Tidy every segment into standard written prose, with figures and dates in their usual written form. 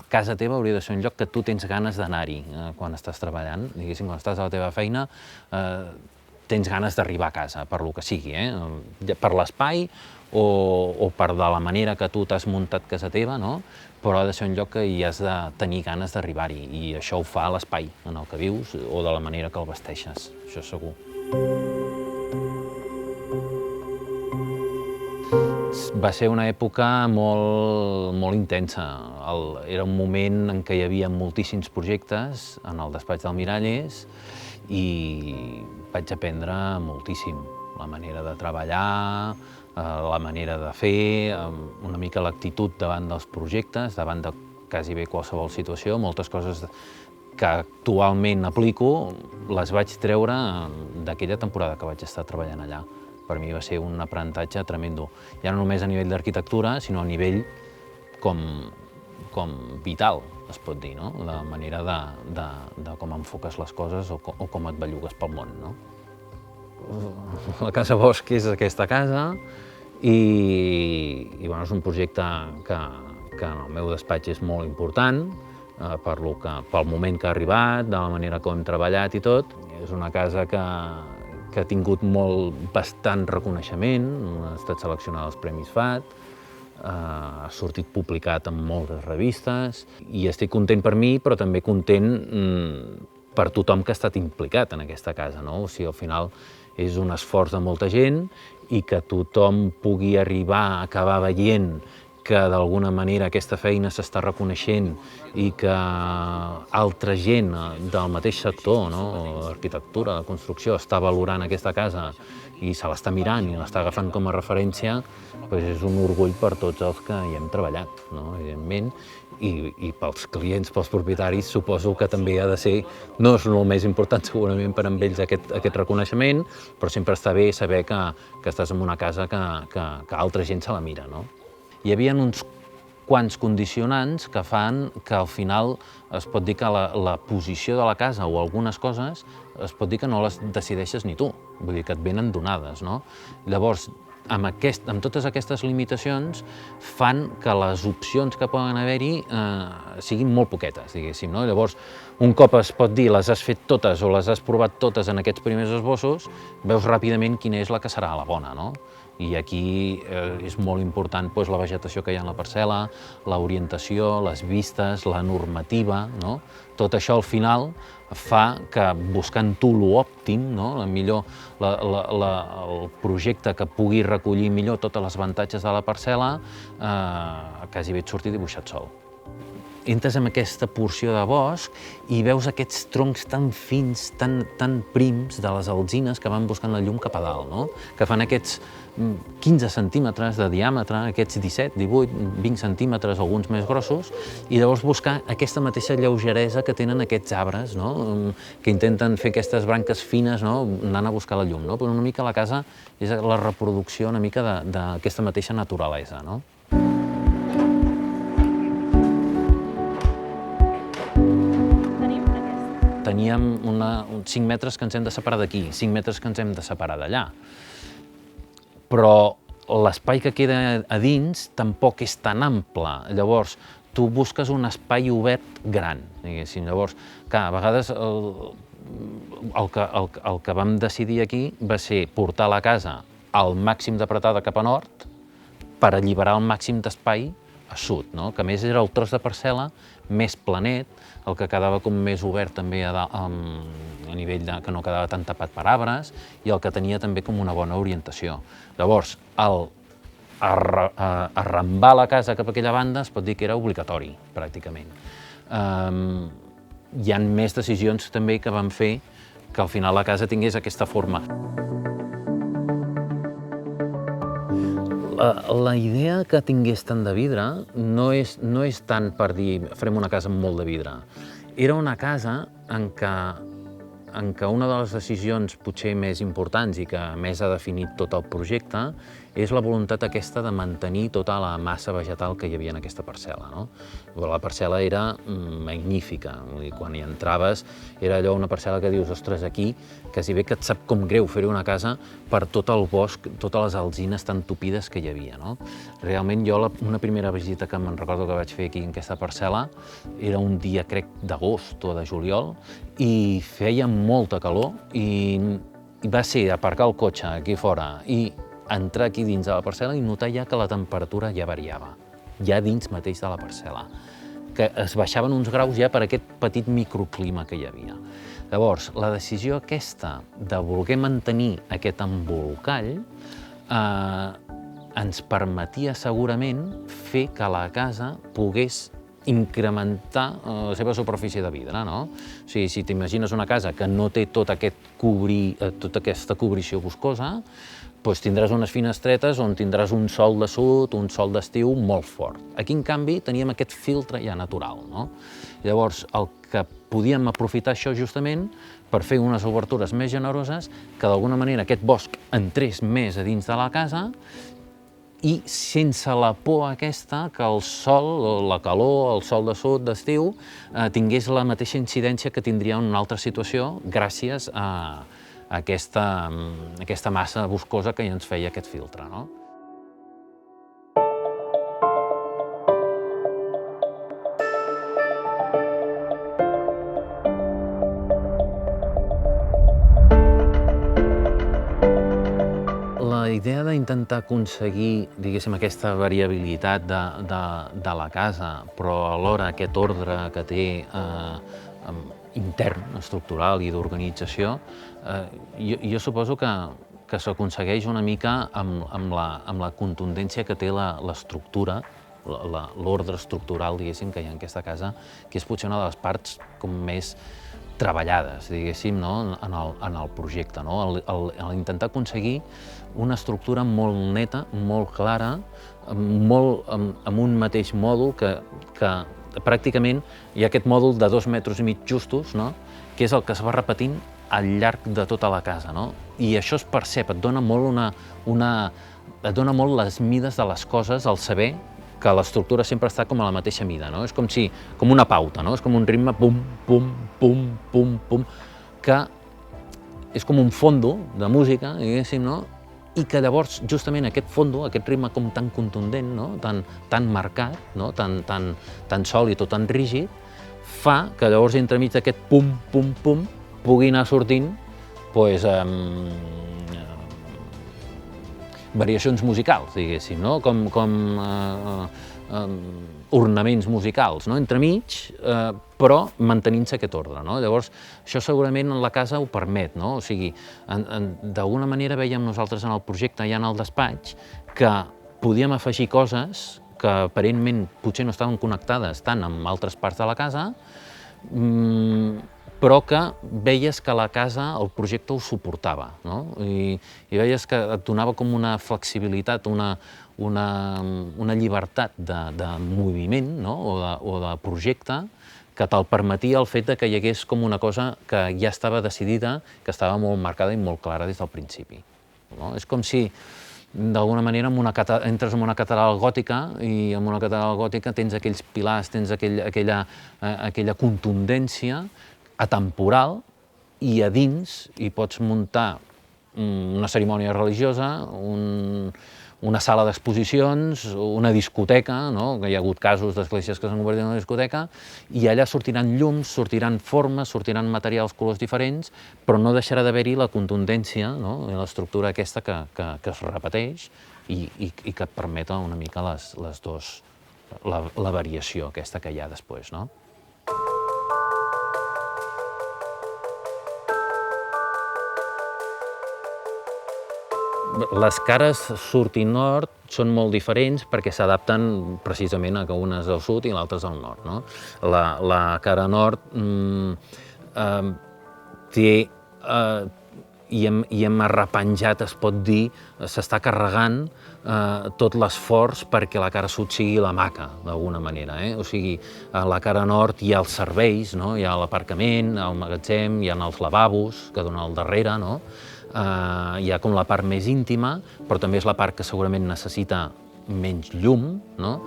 casa teva hauria de ser un lloc que tu tens ganes d'anar-hi quan estàs treballant. Diguéssim, quan estàs a la teva feina, tens ganes d'arribar a casa, per lo que sigui, per l'espai o per de la manera que tu t'has muntat casa teva, no? Però ha de ser un lloc que hi has de tenir ganes d'arribar-hi, i això ho fa l'espai en el que vius o de la manera que el vesteixes, això segur. Va ser una època molt intensa. Era un moment en què hi havia moltíssims projectes en el despatx del Miralles i vaig aprendre moltíssim. La manera de treballar, la manera de fer, una mica l'actitud davant dels projectes, davant de quasi bé qualsevol situació. Moltes coses que actualment aplico les vaig treure d'aquella temporada que vaig estar treballant allà. Per mi va ser un aprenentatge tremendo. Ja no només a nivell d'arquitectura, sinó a nivell com vital, es pot dir, no? La manera de com enfoques les coses o com et bellugues pel món, no? La Casa Bosch és aquesta casa i és un projecte que en el meu despatx és molt important pel moment que ha arribat, de la manera com hem treballat i tot. És una casa que ha tingut bastant reconeixement, ha estat seleccionada als Premis FAT, ha sortit publicat en moltes revistes i estic content per mi, però també content per tothom que ha estat implicat en aquesta casa, no? O sigui, al final és un esforç de molta gent i que tothom pugui arribar a acabar veient que d'alguna manera aquesta feina s'està reconeixent i que altra gent del mateix sector, l'arquitectura, la construcció, està valorant aquesta casa i se l'està mirant i l'està agafant com a referència, és un orgull per tots els que hi hem treballat, evidentment, i pels clients, pels propietaris, suposo que també ha de ser, no és el més important segurament per a ells aquest reconeixement, però sempre està bé saber que estàs en una casa que altra gent se la mira, no? Hi havia uns quants condicionants que fan que al final es pot dir que la posició de la casa o algunes coses es pot dir que no les decideixes ni tu, vull dir que et venen donades, no? Llavors, amb totes aquestes limitacions fan que les opcions que poden haver-hi siguin molt poquetes, diguéssim, no? Llavors, un cop es pot dir les has fet totes o les has provat totes en aquests primers esbossos, veus ràpidament quina és la que serà la bona, no? I aquí és molt important la vegetació que hi ha en la parcel·la, l'orientació, les vistes, la normativa, no? Tot això al final fa que buscant tu l'òptim, el projecte que pugui recollir millor tots els avantatges de la parcel·la, quasi bé et surti dibuixat sol. Entres en aquesta porció de bosc i veus aquests troncs tan fins, tan prims de les alzines que van buscant la llum cap a dalt, no? Que fan aquests 15 centímetres de diàmetre, aquests 17, 18, 20 centímetres, alguns més grossos, i llavors buscar aquesta mateixa lleugeresa que tenen aquests arbres, no? Que intenten fer aquestes branques fines, no? Anant a buscar la llum, no? Però una mica la casa és la reproducció una mica d'aquesta mateixa naturalesa, no? Teníem uns 5 metres que ens hem de separar d'aquí, 5 metres que ens hem de separar d'allà. Però l'espai que queda a dins tampoc és tan ample. Llavors, tu busques un espai obert gran, diguéssim. Llavors, clar, a vegades el que vam decidir aquí va ser portar la casa al màxim d'apretada cap a nord per alliberar el màxim d'espai a sud, no? Que a més era el tros de parcel·la més planet, el que quedava com més obert també a nivell que no quedava tan tapat per arbres i el que tenia també com una bona orientació. Llavors, arrambar la casa cap a aquella banda es pot dir que era obligatori, pràcticament. Hi ha més decisions també que van fer que al final la casa tingués aquesta forma. La idea que tingués tant de vidre no és tant per dir farem una casa amb molt de vidre. Era una casa en què una de les decisions potser més importants i que més ha definit tot el projecte és la voluntat aquesta de mantenir tota la massa vegetal que hi havia en aquesta parcel·la, no? La parcel·la era magnífica, quan hi entraves era allò una parcel·la que dius, ostres, aquí quasi bé que et sap com greu fer-hi una casa per tot el bosc, totes les alzines tan tupides que hi havia, no? Realment jo una primera visita que me'n recordo que vaig fer aquí en aquesta parcel·la era un dia, crec, d'agost o de juliol, i feia molta calor i va ser aparcar el cotxe aquí fora i entrar aquí dins de la parcel·la i notar ja que la temperatura ja variava, ja dins mateix de la parcel·la, que es baixaven uns graus ja per aquest petit microclima que hi havia. Llavors, la decisió aquesta de voler mantenir aquest embolcall ens permetia segurament fer que la casa pogués incrementar la seva superfície de vidre, no? O sigui, si t'imagines una casa que no té tota aquesta cobrició boscosa, doncs tindràs unes finestretes on tindràs un sol de sud, un sol d'estiu molt fort. Aquí, en canvi, teníem aquest filtre ja natural, no? Llavors, el que podíem aprofitar això justament per fer unes obertures més generoses que d'alguna manera aquest bosc entrés més a dins de la casa i sense la por aquesta que el sol, la calor, el sol de sud d'estiu tingués la mateixa incidència que tindria en una altra situació gràcies a aquesta massa boscosa que ja ens feia aquest filtre, no? La idea d'intentar aconseguir, diguéssim, aquesta variabilitat de la casa, però alhora aquest ordre que té intern, estructural i d'organització, jo suposo que s'aconsegueix una mica amb la contundència que té l'estructura, l'ordre estructural, diguéssim, que hi ha en aquesta casa, que és potser una de les parts com més treballades, diguéssim, en el projecte, intentar aconseguir una estructura molt neta, molt clara, amb un mateix mòdul que pràcticament hi ha aquest mòdul de 2,5 metres justos, que és el que es va repetint al llarg de tota la casa. I això es percep, et dona molt les mides de les coses, el saber que l'estructura sempre està com a la mateixa mida, és com una pauta, és com un ritme pum, pum, pum, pum, pum, que és com un fondo de música, diguéssim, i que llavors justament aquest fondo, aquest ritme com tan contundent, tan marcat, tan sòlid o tan rígid, fa que llavors entremig d'aquest pum, pum, pum, pugui anar sortint variacions musicals, diguéssim, com ornaments musicals, entremig, però mantenint-se aquest ordre. Llavors, això segurament la casa ho permet, o sigui, d'alguna manera veiem nosaltres en el projecte, ja en el despatx, que podíem afegir coses que aparentment potser no estaven connectades tant amb altres parts de la casa, però que veies que la casa, el projecte ho suportava, i veies que et donava com una flexibilitat, una llibertat de moviment o de projecte que te'l permetia el fet que hi hagués com una cosa que ja estava decidida, que estava molt marcada i molt clara des del principi. És com si, d'alguna manera, entres en una catedral gòtica i en una catedral gòtica tens aquells pilars, tens aquella contundència atemporal i a dins hi pots muntar una cerimònia religiosa, una sala d'exposicions, una discoteca, que hi ha hagut casos d'esglésies que s'han convertit en una discoteca, i allà sortiran llums, sortiran formes, sortiran materials, colors diferents, però no deixarà d'haver-hi la contundència, l'estructura aquesta que es repeteix i que et permet una mica la variació aquesta que hi ha després. Les cares sud i nord són molt diferents perquè s'adapten precisament a que una és al sud i l'altra és al nord. La cara nord té i hem arrepenjat, es pot dir, s'està carregant tot l'esforç perquè la cara sud sigui la maca, d'alguna manera. O sigui, a la cara nord hi ha els serveis, no? Hi ha l'aparcament, el magatzem, hi ha els lavabos que donen al darrere, no? Hi ha com la part més íntima, però també és la part que segurament necessita menys llum, no?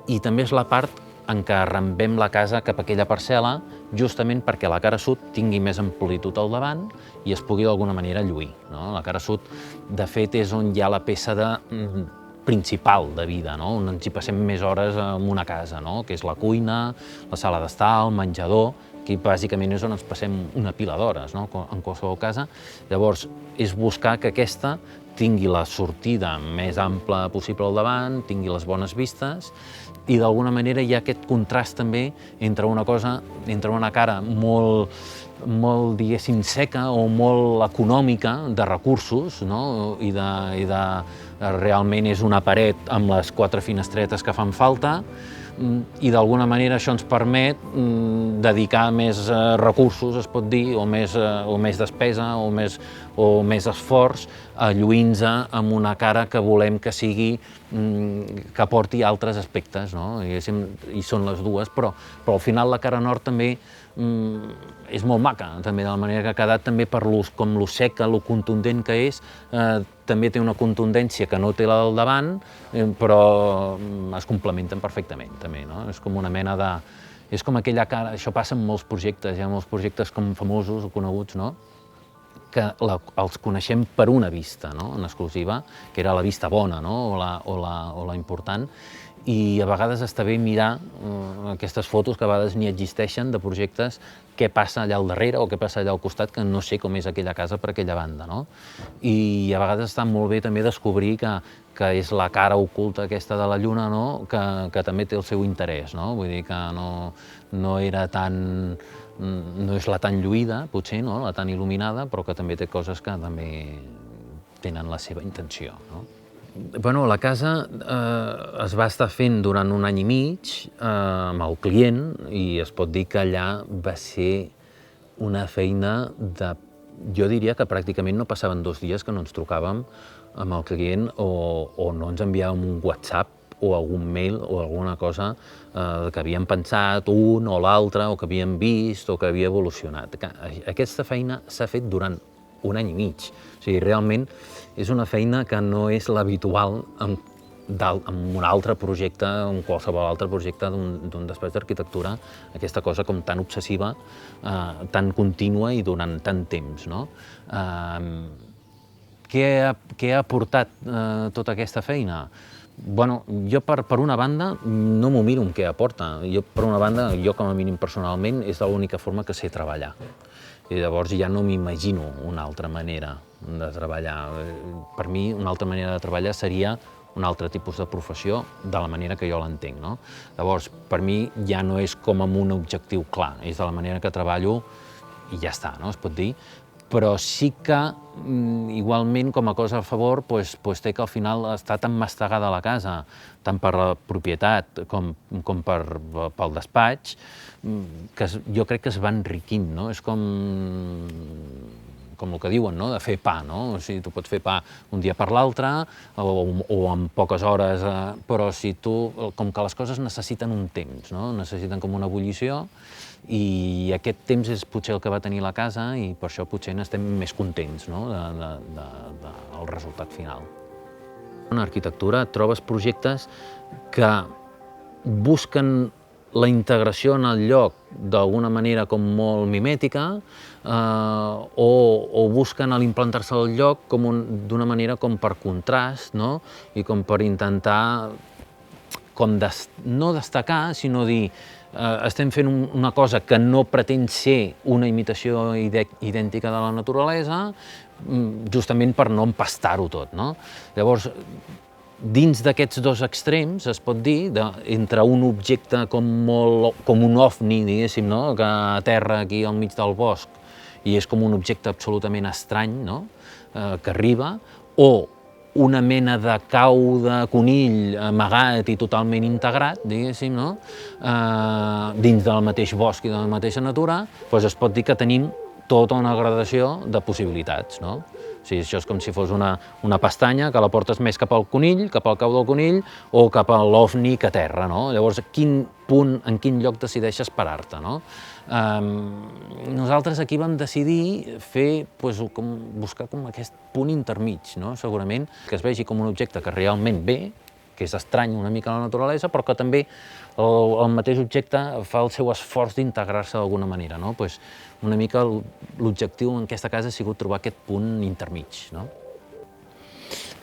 I també és la part en què arrambem la casa cap a aquella parcel·la, justament perquè la cara sud tingui més amplitud al davant i es pugui d'alguna manera lluir, no? La cara sud, de fet, és on hi ha la peça principal de vida, no? On ens hi passem més hores en una casa, no? Que és la cuina, la sala d'estar, el menjador, que bàsicament és on ens passem una pila d'hores, no? En qualsevol casa. Llavors, és buscar que aquesta tingui la sortida més ampla possible al davant, tingui les bones vistes, i d'alguna manera hi ha aquest contrast també entre una cosa, entre una cara molt, diguéssim, seca o molt econòmica de recursos, no? I realment és una paret amb les 4 finestretes que fan falta, i d'alguna manera això ens permet dedicar més recursos, es pot dir, o més despesa, o més esforç a lluir-nos amb una cara que volem que sigui, que aporti altres aspectes, no? I són les dues, però al final la cara nord també és molt maca, també, de la manera que ha quedat també per com lo seca, lo contundent que és, també té una contundència que no té la del davant, però es complementen perfectament, també, no? És com una mena de... És com aquella cara... Això passa en molts projectes, hi ha molts projectes com famosos o coneguts, no? Que els coneixem per una vista, no? En exclusiva, que era la vista bona, no? O la important. I a vegades està bé mirar aquestes fotos que a vegades ni existeixen de projectes, què passa allà al darrere o què passa allà al costat, que no sé com és aquella casa per aquella banda, no? I a vegades està molt bé també descobrir que és la cara oculta aquesta de la lluna, no? Que també té el seu interès, no? Vull dir que no era tan... no és la tan lluïda, potser, no? La tan il·luminada, però que també té coses que també tenen la seva intenció, no? Bueno, la casa es va estar fent durant 1 any i mig amb el client i es pot dir que allà va ser una feina de... Jo diria que pràcticament no passaven 2 dies que no ens trucàvem amb el client o no ens enviàvem un WhatsApp o algun mail o alguna cosa que havíem pensat un o l'altre o que havíem vist o que havia evolucionat. Aquesta feina s'ha fet durant 1 any i mig. O sigui, realment és una feina que no és l'habitual en un altre projecte, en qualsevol altre projecte d'un despatx d'arquitectura, aquesta cosa com tan obsessiva, tan contínua i durant tant temps, no? Què ha aportat tota aquesta feina? Bueno, jo per una banda no m'ho miro en què aporta. Jo per una banda, jo com a mínim personalment, és l'única forma que sé treballar. I llavors ja no m'imagino una altra manera de treballar. Per mi, una altra manera de treballar seria un altre tipus de professió de la manera que jo l'entenc, no? Llavors, per mi ja no és com amb un objectiu clar, és de la manera que treballo i ja està, no? Es pot dir. Però sí que, igualment, com a cosa a favor, té que al final està tan mastegada la casa, tant per la propietat com pel despatx, que jo crec que es va enriquint, no? És com el que diuen, no? De fer pa, no? O sigui, tu pots fer pa un dia per l'altre o en poques hores, però com que les coses necessiten un temps, no? Necessiten com una ebullició, i aquest temps és potser el que va tenir la casa i per això potser n'estem més contents, no? Del resultat final. En arquitectura trobes projectes que busquen la integració en el lloc d'alguna manera com molt mimètica o busquen l'implantar-se al lloc d'una manera com per contrast, no? I com per intentar no destacar, sinó dir estem fent una cosa que no pretén ser una imitació idèntica de la naturalesa, justament per no empastar-ho tot, no? Llavors, dins d'aquests dos extrems, es pot dir, entre un objecte com un ovni, diguéssim, no? Que aterra aquí al mig del bosc i és com un objecte absolutament estrany, no? Que arriba, o una mena de cau de conill amagat i totalment integrat, diguéssim, no? Dins del mateix bosc i de la mateixa natura, doncs es pot dir que tenim tota una gradació de possibilitats, no? O sigui, això és com si fos una pestanya que la portes més cap al conill, cap al cau del conill, o cap a l'ovni que aterra, no? Llavors, en quin lloc decideixes parar-te, no? Nosaltres aquí vam decidir buscar aquest punt intermig, no? Segurament que es vegi com un objecte que realment ve, que és estrany una mica a la naturalesa, però que també el mateix objecte fa el seu esforç d'integrar-se d'alguna manera, no? Una mica l'objectiu en aquesta casa ha sigut trobar aquest punt intermig, no?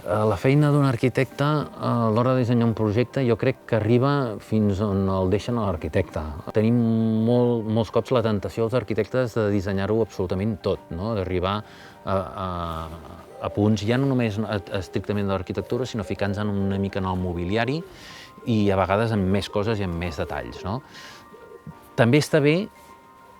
La feina d'un arquitecte a l'hora de dissenyar un projecte jo crec que arriba fins on el deixen a l'arquitecte. Tenim molts cops la tentació als arquitectes de dissenyar-ho absolutament tot, no? D'arribar a punts ja no només estrictament de l'arquitectura, sinó ficant-nos una mica en el mobiliari i a vegades amb més coses i amb més detalls, no? També està bé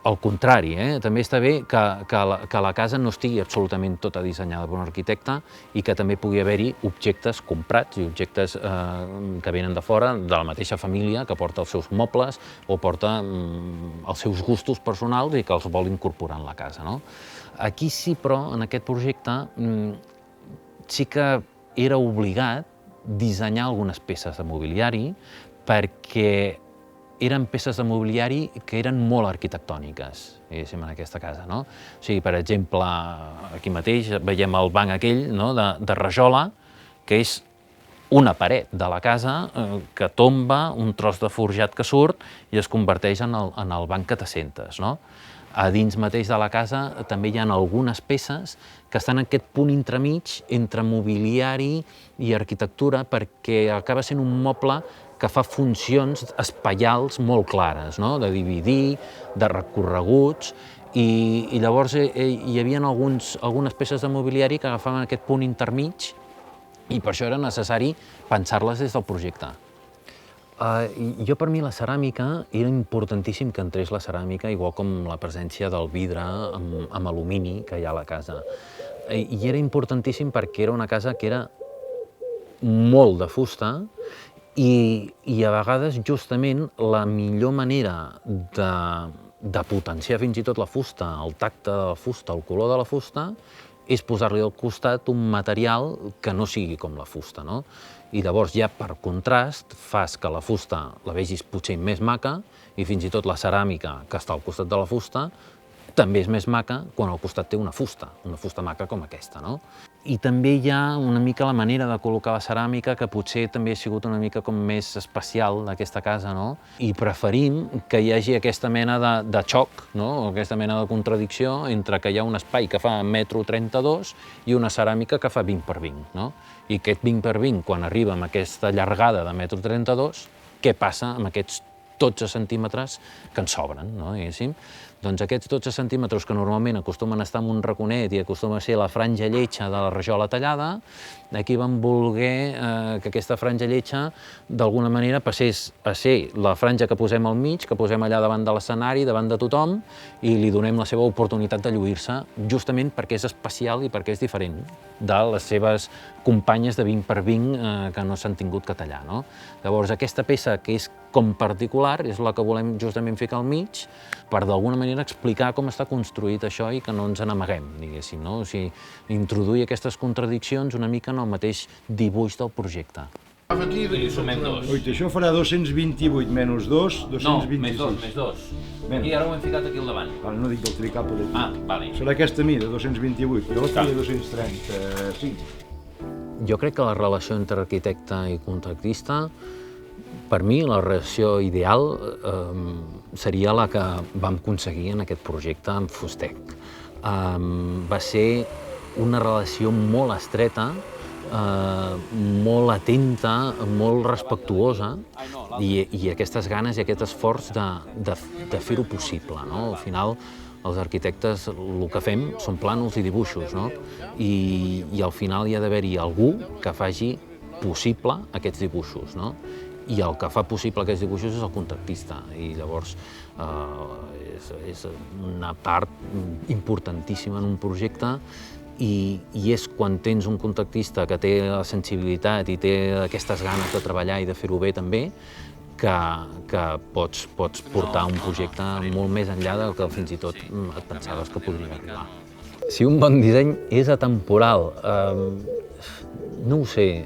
al contrari, també està bé que la casa no estigui absolutament tota dissenyada per un arquitecte i que també pugui haver-hi objectes comprats i objectes que venen de fora, de la mateixa família, que porta els seus mobles o porta els seus gustos personals i que els vol incorporar en la casa, no? Aquí sí, però, en aquest projecte, sí que era obligat dissenyar algunes peces de mobiliari perquè eren peces de mobiliari que eren molt arquitectòniques, diguéssim, en aquesta casa, no? O sigui, per exemple, aquí mateix veiem el banc aquell, no?, de rajola, que és una paret de la casa que tomba, un tros de forjat que surt i es converteix en el banc que t'assentes, no? A dins mateix de la casa també hi ha algunes peces que estan en aquest punt entremig entre mobiliari i arquitectura perquè acaba sent un moble que fa funcions espaials molt clares, no? De dividir, de recorreguts, i llavors hi havia algunes peces de mobiliari que agafaven aquest punt intermig i per això era necessari pensar-les des del projecte. Per mi la ceràmica, era importantíssim que entrés la ceràmica, igual com la presència del vidre amb alumini que hi ha a la casa. I era importantíssim perquè era una casa que era molt de fusta i a vegades justament la millor manera de potenciar fins i tot la fusta, el tacte de la fusta, el color de la fusta, és posar-li al costat un material que no sigui com la fusta, no? I llavors ja per contrast fas que la fusta la vegis potser més maca i fins i tot la ceràmica que està al costat de la fusta també és més maca quan al costat té una fusta maca com aquesta, no? I també hi ha una mica la manera de col·locar la ceràmica que potser també ha sigut una mica com més especial d'aquesta casa, no? I preferim que hi hagi aquesta mena de xoc, no? Aquesta mena de contradicció entre que hi ha un espai que fa 1,32 m i una ceràmica que fa 20 per 20, no? I aquest 20 per 20, quan arriba amb aquesta llargada de 1,32 m, què passa amb aquests 12 centímetres que ens sobren, no, diguéssim? Doncs aquests 12 centímetres que normalment acostumen a estar en un raconet i acostuma a ser la franja lletja de la rajola tallada, aquí vam voler que aquesta franja lletja d'alguna manera passés a ser la franja que posem al mig, que posem allà davant de l'escenari, davant de tothom, i li donem la seva oportunitat de lluir-se, justament perquè és especial i perquè és diferent de les seves companyes de 20 per 20 que no s'han tingut que tallar, no? Llavors aquesta peça que és com particular és la que volem justament ficar al mig per d'alguna manera explicar com està construït això i que no ens n'amaguem, diguéssim, no? O sigui, introduir aquestes contradiccions una mica en el mateix dibuix del projecte. Aquí I sumem 2. Ui, això farà 228 menys 2, 226. No, més 2. I ara ho hem ficat aquí al davant. Ara no dic del tricapa d'aquí. Ah, vale. Serà aquesta mida, 228. Jo la feia 235. Jo crec que la relació entre arquitecte i contractista, per mi, la relació ideal seria la que vam aconseguir en aquest projecte amb Fustec. Va ser una relació molt estreta, molt atenta, molt respectuosa i aquestes ganes i aquest esforç de fer-ho possible, no? Al final, els arquitectes el que fem són plànols i dibuixos, no? I al final hi ha d'haver-hi algú que faci possible aquests dibuixos, no? I el que fa possible aquests dibuixos és el contractista, i llavors és una part importantíssima en un projecte i és quan tens un contractista que té la sensibilitat i té aquestes ganes de treballar i de fer-ho bé també, que pots portar un projecte molt més enllà del que fins i tot et pensaves que podria arribar. Si un bon disseny és atemporal, no ho sé,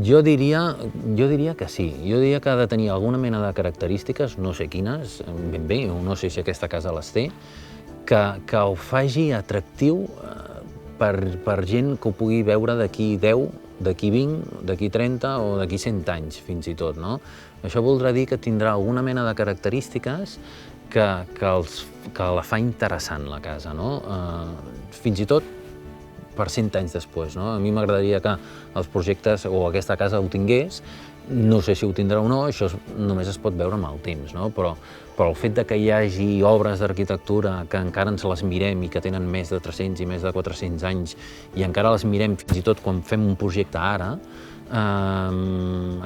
jo diria que sí. Jo diria que ha de tenir alguna mena de característiques, no sé quines, ben bé, o no sé si aquesta casa les té, que ho faci atractiu per gent que ho pugui veure d'aquí 10, d'aquí 20, d'aquí 30 o d'aquí 100 anys, fins i tot, no? Això voldrà dir que tindrà alguna mena de característiques que la fa interessant, la casa, no? Fins i tot per 100 anys després, no? A mi m'agradaria que els projectes o aquesta casa ho tingués, no sé si ho tindrà o no, això només es pot veure amb el temps, no? Però el fet de que hi hagi obres d'arquitectura que encara ens les mirem i que tenen més de 300 i més de 400 anys i encara les mirem fins i tot quan fem un projecte ara,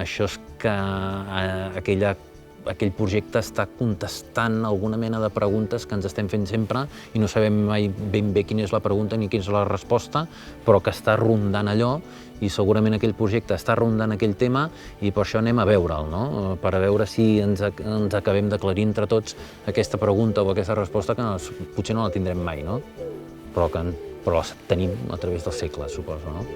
això és que aquell projecte està contestant alguna mena de preguntes que ens estem fent sempre i no sabem mai ben bé quina és la pregunta ni quina és la resposta, però que està rondant allò i segurament aquell projecte està rondant aquell tema i per això anem a veure'l, no? Per a veure si ens acabem d'aclarir entre tots aquesta pregunta o aquesta resposta que potser no la tindrem mai, no? Però la tenim a través dels segles, suposo, no?